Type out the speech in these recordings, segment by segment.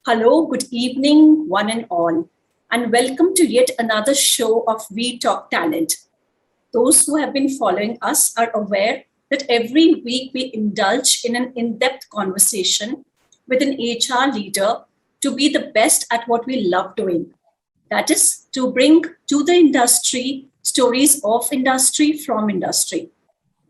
Hello, good evening, one and all, and welcome to yet another show of We Talk Talent. Those who have been following us are aware that every week we indulge in an in depth conversation with an HR leader to be the best at what we love doing. That is, to bring to the industry stories of industry from industry.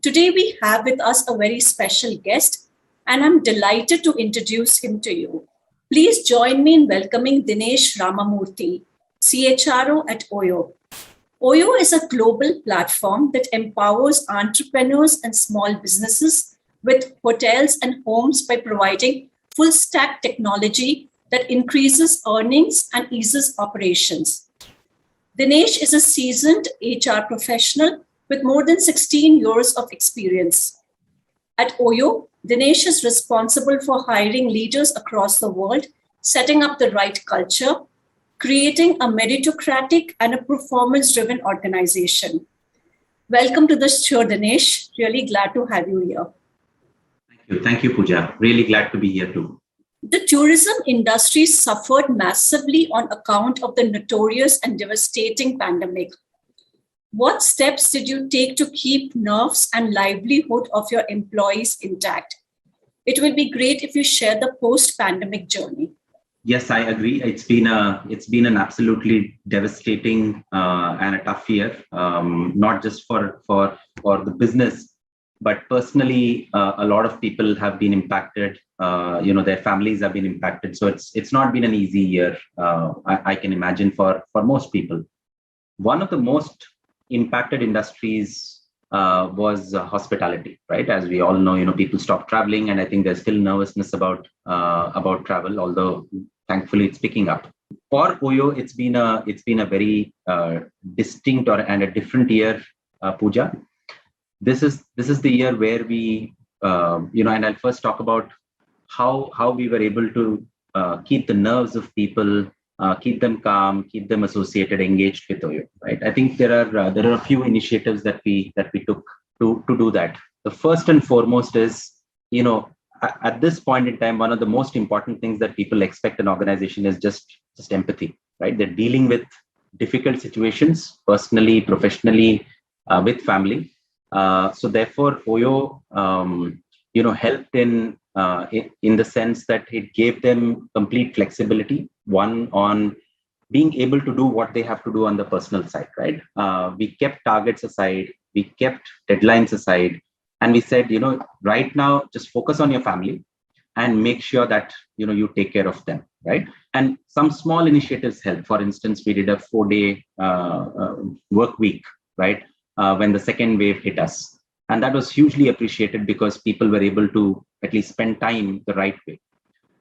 Today we have with us a very special guest, and I'm delighted to introduce him to you. Please join me in welcoming Dinesh Ramamurthi, CHRO at OYO. OYO is a global platform that empowers entrepreneurs and small businesses with hotels and homes by providing full stack technology that increases earnings and eases operations. Dinesh is a seasoned HR professional with more than 16 years of experience. At OYO, Dinesh is responsible for hiring leaders across the world, setting up the right culture, creating a meritocratic and a performance-driven organization. Welcome to the show, Dinesh. Really glad to have you here. Thank you. Thank you, Pooja. Really glad to be here too. The tourism industry suffered massively on account of the notorious and devastating pandemic. What steps did you take to keep nerves and livelihood of your employees intact? It will be great if you share the post-pandemic journey. Yes, I agree. It's been an absolutely devastating and a tough year, not just for the business, but personally, a lot of people have been impacted. Their families have been impacted. So it's not been an easy year. I can imagine for most people. One of the most impacted industries was hospitality, right? As we all know, people stopped traveling, and I think there's still nervousness about travel, although thankfully it's picking up. For OYO, it's been a very distinct and a different year, Pooja. This is the year where we, and I'll first talk about how we were able to keep the nerves of people, keep them calm, keep them associated, engaged with OYO. Right? I think there are a few initiatives that we took to do that. The first and foremost is, at this point in time, one of the most important things that people expect an organization is just empathy. Right? They're dealing with difficult situations, personally, professionally, with family. So therefore, OYO, helped in the sense that it gave them complete flexibility. One, on being able to do what they have to do on the personal side, right? We kept targets aside, we kept deadlines aside, and we said, right now, just focus on your family and make sure that, you take care of them, right? And some small initiatives help. For instance, we did a 4-day work week, right? When the second wave hit us. And that was hugely appreciated because people were able to at least spend time the right way.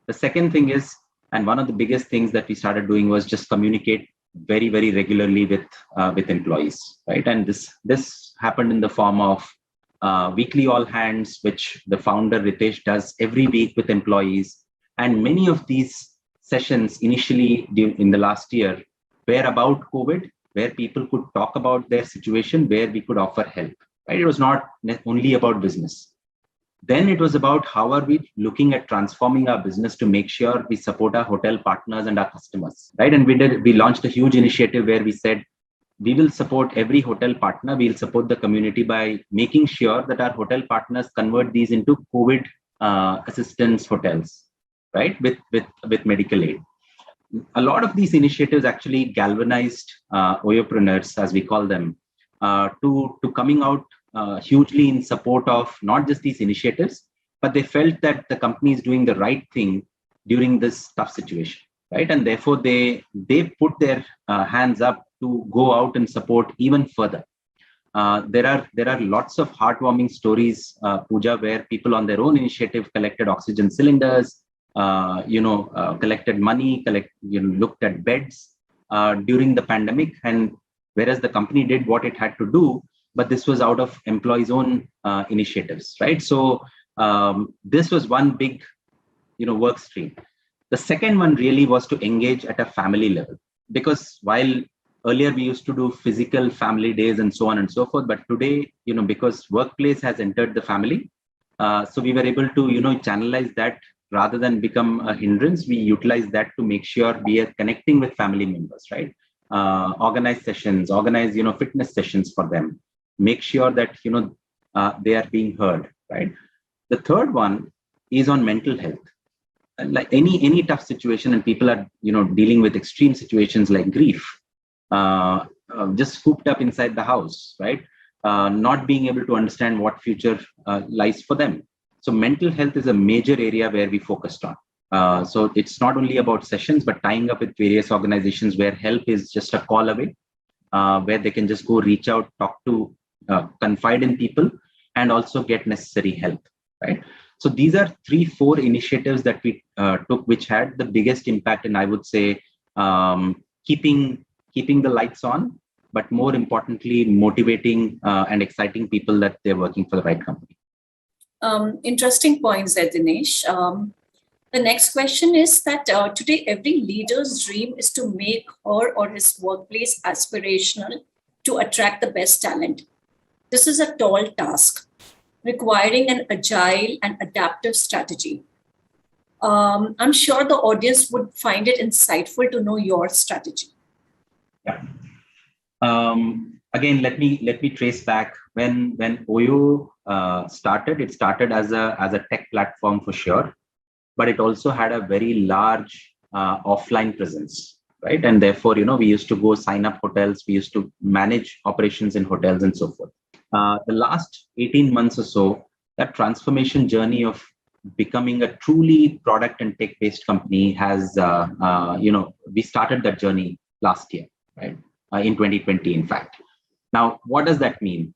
The second thing is, and one of the biggest things that we started doing was just communicate very, very regularly with employees, right? And this happened in the form of weekly all hands, which the founder Ritesh does every week with employees. And many of these sessions initially in the last year were about COVID, where people could talk about their situation, where we could offer help. Right? It was not only about business. Then it was about how are we looking at transforming our business to make sure we support our hotel partners and our customers, right? And we launched a huge initiative where we said, we will support every hotel partner. We'll support the community by making sure that our hotel partners convert these into COVID assistance hotels, right? With medical aid. A lot of these initiatives actually galvanized OYOpreneurs, as we call them, to coming out hugely in support of not just these initiatives, but they felt that the company is doing the right thing during this tough situation, right? And therefore, they put their hands up to go out and support even further. There are lots of heartwarming stories, Pooja, where people on their own initiative collected oxygen cylinders, collected money, looked at beds during the pandemic, and whereas the company did what it had to do, but this was out of employees' own initiatives, right? So this was one big, work stream. The second one really was to engage at a family level, because while earlier we used to do physical family days and so on and so forth, but today, because workplace has entered the family, so we were able to, channelize that rather than become a hindrance, we utilize that to make sure we are connecting with family members, right? Organize sessions, organize, fitness sessions for them, make sure that, they are being heard, right? The third one is on mental health. Like any tough situation, and people are, dealing with extreme situations like grief, just cooped up inside the house, right? Not being able to understand what future lies for them. So mental health is a major area where we focused on. So it's not only about sessions, but tying up with various organizations where help is just a call away, where they can just go reach out, talk to, confide in people, and also get necessary help, right? So these are 3-4 initiatives that we took, which had the biggest impact. And I would say keeping the lights on, but more importantly, motivating and exciting people that they're working for the right company. Interesting points there, Dinesh. The next question is that today every leader's dream is to make her or his workplace aspirational to attract the best talent. This is a tall task, requiring an agile and adaptive strategy. I'm sure the audience would find it insightful to know your strategy. Yeah. Again, let me trace back when OYO started. It started as a tech platform for sure, but it also had a very large offline presence, right? And therefore, we used to go sign up hotels, we used to manage operations in hotels and so forth. The last 18 months or so, that transformation journey of becoming a truly product and tech-based company has, we started that journey last year, right? In 2020, in fact. Now, what does that mean?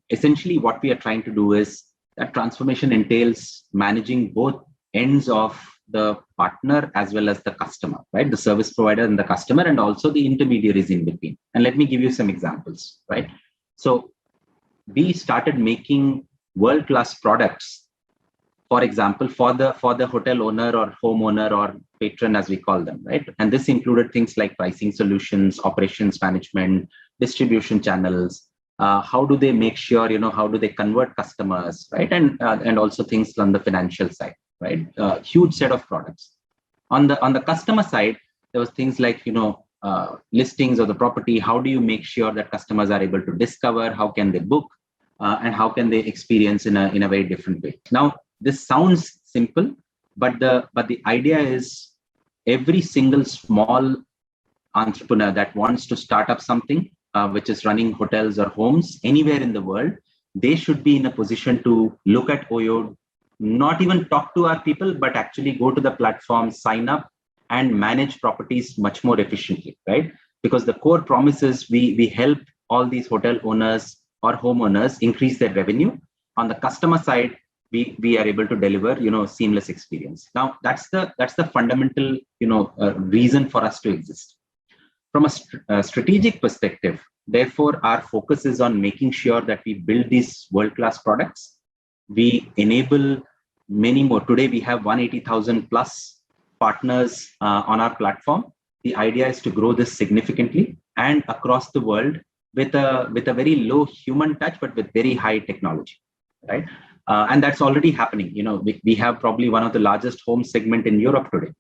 Essentially, what we are trying to do is that transformation entails managing both ends of the partner as well as the customer, right? The service provider and the customer, and also the intermediaries in between. And let me give you some examples, right? So we started making world-class products, for example, for the hotel owner or homeowner or patron, as we call them, right? And this included things like pricing solutions, operations management, distribution channels. How do they make sure, how do they convert customers, right? And also things on the financial side, right? Huge set of products. On the customer side, there was things like, listings of the property. How do you make sure that customers are able to discover? How can they book? And how can they experience in a very different way? Now, this sounds simple, but the idea is every single small entrepreneur that wants to start up something, which is running hotels or homes anywhere in the world, they should be in a position to look at OYO, not even talk to our people, but actually go to the platform, sign up, and manage properties much more efficiently, right? Because the core promise is we help all these hotel owners or homeowners increase their revenue. On the customer side, we are able to deliver, seamless experience. Now, that's the fundamental, reason for us to exist. From a strategic perspective, therefore, our focus is on making sure that we build these world-class products. We enable many more. Today, we have 180,000 plus partners on our platform. The idea is to grow this significantly and across the world with a very low human touch, but with very high technology, right? And that's already happening. We have probably one of the largest home segment in Europe today.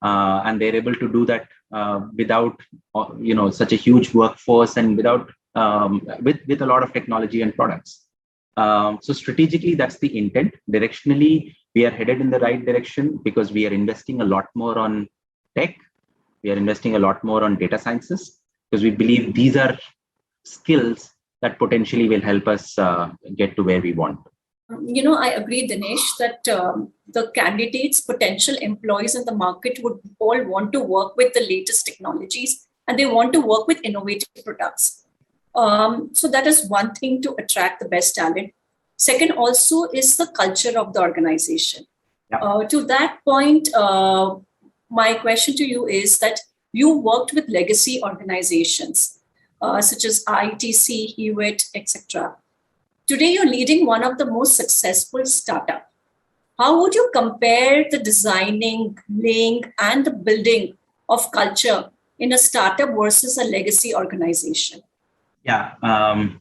And they're able to do that without, such a huge workforce and without, with a lot of technology and products. So strategically, that's the intent. Directionally, we are headed in the right direction because we are investing a lot more on tech. We are investing a lot more on data sciences because we believe these are skills that potentially will help us get to where we want. I agree, Dinesh, that the candidates, potential employees in the market would all want to work with the latest technologies and they want to work with innovative products. So that is one thing to attract the best talent. Second also is the culture of the organization. Yeah. To that point, my question to you is that you worked with legacy organizations such as ITC, Hewitt, etc. Today, you're leading one of the most successful startups. How would you compare the designing, laying, and the building of culture in a startup versus a legacy organization? Yeah,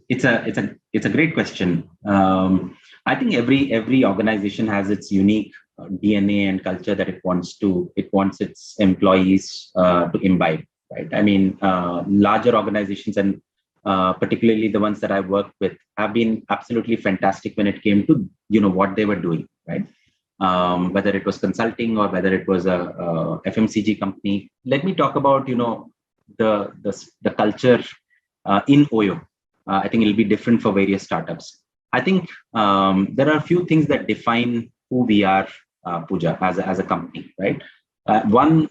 it's a great question. I think every organization has its unique DNA and culture that it wants its employees to imbibe, right? I mean, larger organizations and particularly the ones that I've worked with have been absolutely fantastic when it came to what they were doing, right? Whether it was consulting or whether it was a FMCG company. Let me talk about the culture in OYO. I think it'll be different for various startups. I think there are a few things that define who we are, Pooja, as a company, right? One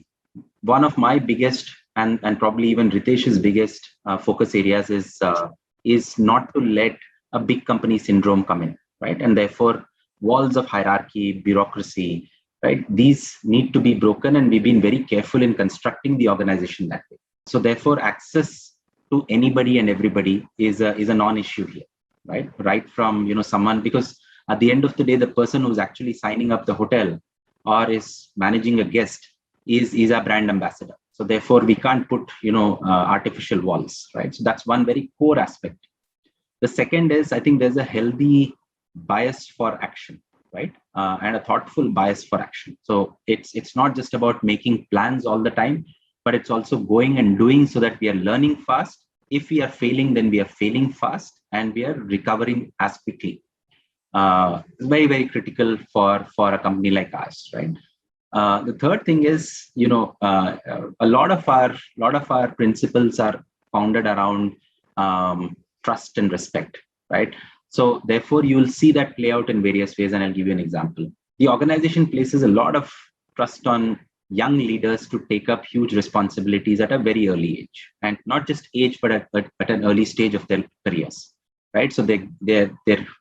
of my biggest and probably even Ritesh's biggest focus areas is not to let a big company syndrome come in, right? And therefore, walls of hierarchy, bureaucracy, right? These need to be broken, and we've been very careful in constructing the organization that way. So therefore, access to anybody and everybody is a non-issue here, right? Right from someone, because at the end of the day, the person who's actually signing up the hotel or is managing a guest is our brand ambassador. So therefore, we can't put artificial walls, right? So that's one very core aspect. The second is, I think there's a healthy bias for action, right? And a thoughtful bias for action. So it's not just about making plans all the time, but it's also going and doing so that we are learning fast. If we are failing, then we are failing fast and we are recovering as quickly. It's very, very critical for a company like ours, right? The third thing is, a lot of our principles are founded around trust and respect, right? So therefore, you will see that play out in various ways, and I'll give you an example. The organization places a lot of trust on young leaders to take up huge responsibilities at a very early age, and not just age, but at an early stage of their careers, right? So they're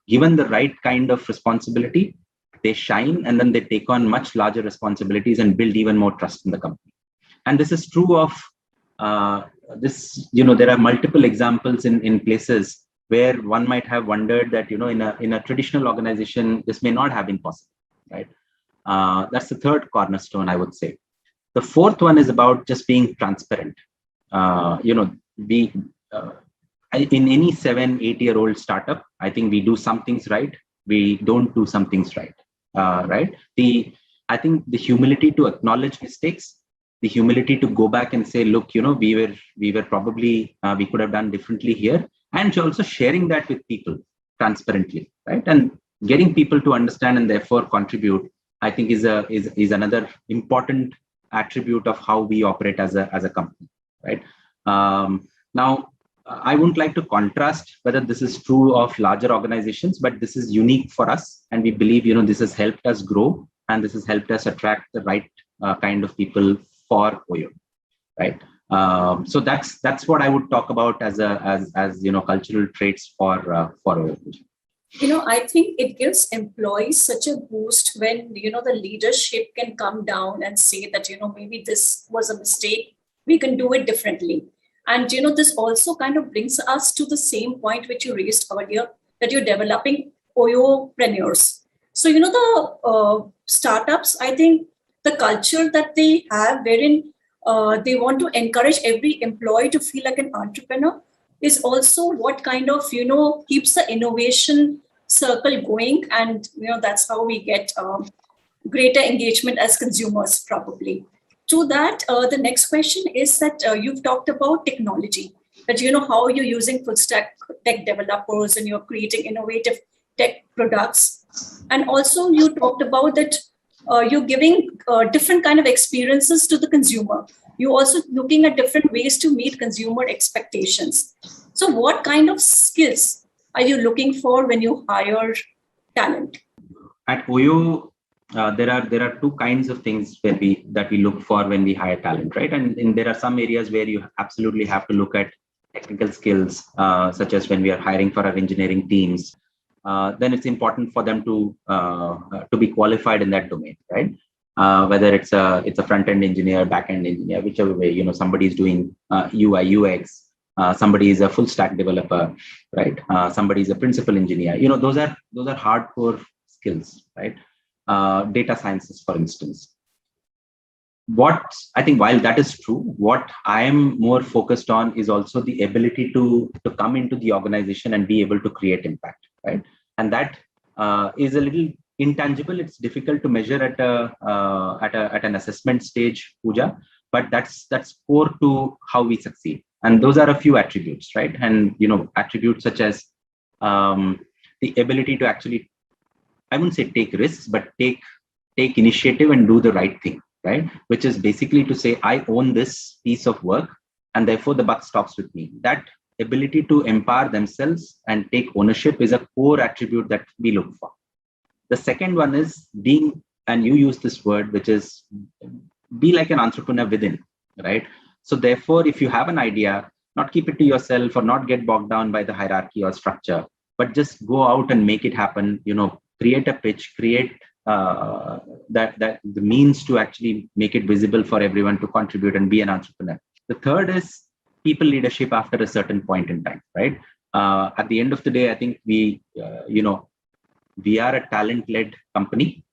given the right kind of responsibility, they shine, and then they take on much larger responsibilities and build even more trust in the company. And this is true of this. There are multiple examples in places where one might have wondered that in a traditional organization this may not have been possible, right? That's the third cornerstone, I would say. The fourth one is about just being transparent. In any 7-8-year-old startup, I think we do some things right, we don't do some things right, right? I think the humility to acknowledge mistakes, the humility to go back and say, look, we were probably we could have done differently here, and also sharing that with people transparently, right? And getting people to understand and therefore contribute, I think is another important attribute of how we operate as a company, right? Now, I wouldn't like to contrast whether this is true of larger organizations, but this is unique for us, and we believe this has helped us grow, and this has helped us attract the right kind of people for OYO, right? So that's what I would talk about as cultural traits for OYO. I think it gives employees such a boost when the leadership can come down and say that maybe this was a mistake, we can do it differently. And this also kind of brings us to the same point which you raised earlier, that you're developing OYOpreneurs. So the startups, I think the culture that they have, wherein they want to encourage every employee to feel like an entrepreneur, is also what kind of keeps the innovation circle going, and that's how we get greater engagement as consumers, probably. To that, the next question is that you've talked about technology, that how you're using full stack tech developers and you're creating innovative tech products, and also you talked about that you're giving different kind of experiences to the consumer. You're also looking at different ways to meet consumer expectations. So what kind of skills are you looking for when you hire talent? At OYO, there are two kinds of things that we look for when we hire talent, right? And there are some areas where you absolutely have to look at technical skills, such as when we are hiring for our engineering teams. Then it's important for them to be qualified in that domain, right? Whether it's a front-end engineer, back-end engineer, whichever way, somebody is doing UI, UX, somebody is a full stack developer, right? Somebody is a principal engineer. Those are hardcore skills, right? Data sciences, for instance. What I think, while that is true, what I am more focused on is also the ability to come into the organization and be able to create impact, right? And that is a little intangible. It's difficult to measure at an assessment stage, Pooja, but that's core to how we succeed. And those are a few attributes, right? And attributes such as the ability to actually, I wouldn't say take risks, but take initiative and do the right thing, right? Which is basically to say, I own this piece of work, and therefore the buck stops with me. That ability to empower themselves and take ownership is a core attribute that we look for. The second one is being, and you use this word, which is be like an entrepreneur within, right? So therefore, if you have an idea, not keep it to yourself or not get bogged down by the hierarchy or structure, but just go out and make it happen. Create a pitch, create that the means to actually make it visible for everyone to contribute and be an entrepreneur. The third is people leadership after a certain point in time, right? At the end of the day, I think we are a talent-led company,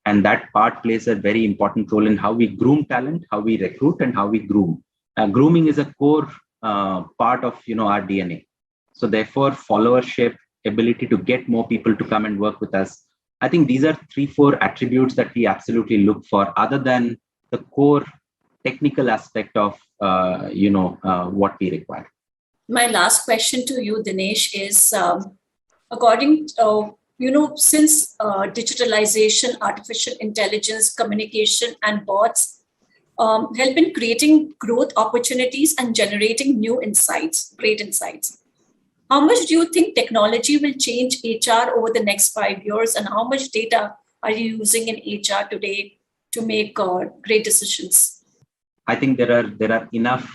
and that part plays a very important role in how we groom talent, how we recruit, and how we groom. Grooming is a core part of our DNA. So therefore, followership, ability to get more people to come and work with us. I think these are 3-4 attributes that we absolutely look for, other than the core technical aspect of what we require. My last question to you, Dinesh, is according since digitalization, artificial intelligence, communication, and bots help in creating growth opportunities and generating new insights, great insights. How much do you think technology will change HR over the next 5 years, and how much data are you using in HR today to make great decisions? I think there are enough,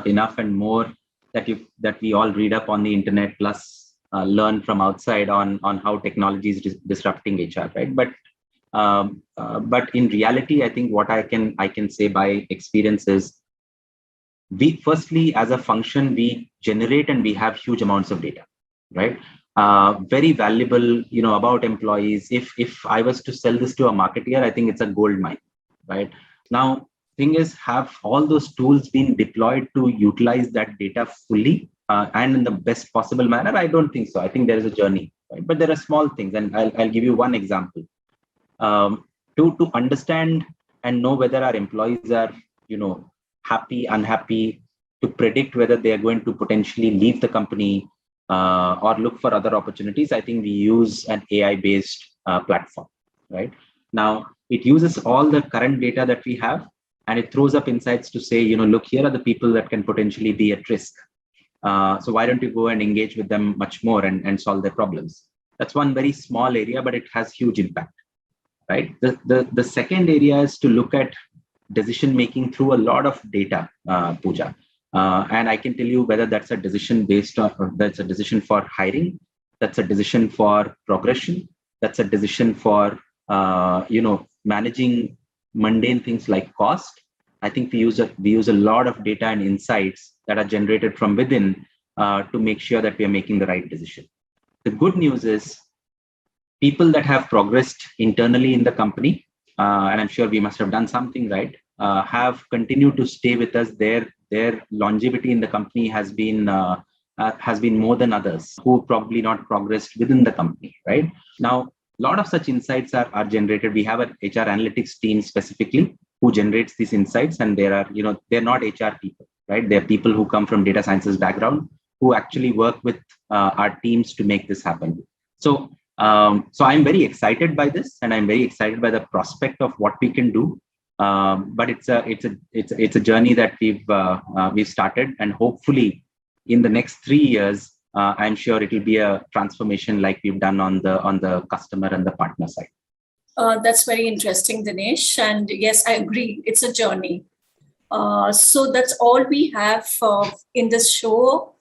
enough and more that we all read up on the internet, plus learn from outside on how technology is disrupting HR, right? But in reality, I think what I can say by experience is, we firstly, as a function, we generate and we have huge amounts of data, right? Very valuable, about employees. If I was to sell this to a marketeer, I think it's a gold mine, right? Now, thing is, have all those tools been deployed to utilize that data fully and in the best possible manner? I don't think so. I think there is a journey, right? But there are small things, and I'll give you one example. To understand and know whether our employees are, happy, unhappy, to predict whether they are going to potentially leave the company or look for other opportunities, I think we use an AI-based platform, right? Now, it uses all the current data that we have, and it throws up insights to say, look, here are the people that can potentially be at risk. So why don't you go and engage with them much more and solve their problems? That's one very small area, but it has huge impact, right? The second area is to look at decision making through a lot of data, Pooja. And I can tell you whether that's a decision based on, that's a decision for hiring, that's a decision for progression, that's a decision for managing mundane things like cost. I think we use a lot of data and insights that are generated from within to make sure that we are making the right decision. The good news is, people that have progressed internally in the company, and I'm sure we must have done something right, have continued to stay with us. Their longevity in the company has been more than others who probably not progressed within the company, right? Now, a lot of such insights are generated. We have an HR analytics team specifically who generates these insights, and they're not HR people, right? They're people who come from data sciences background who actually work with our teams to make this happen. So I'm very excited by this, and I'm very excited by the prospect of what we can do. But it's a journey that we've started, and hopefully in the next 3 years, I'm sure it will be a transformation like we've done on the customer and the partner side. That's very interesting, Dinesh. And yes, I agree. It's a journey. So that's all we have in this show.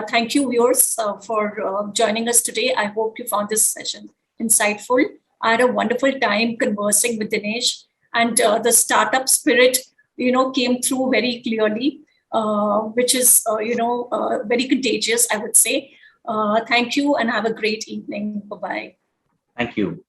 Thank you, viewers, for joining us today. I hope you found this session insightful. I had a wonderful time conversing with Dinesh, and the startup spirit, came through very clearly, which is, very contagious, I would say. Thank you, and have a great evening. Bye-bye. Thank you.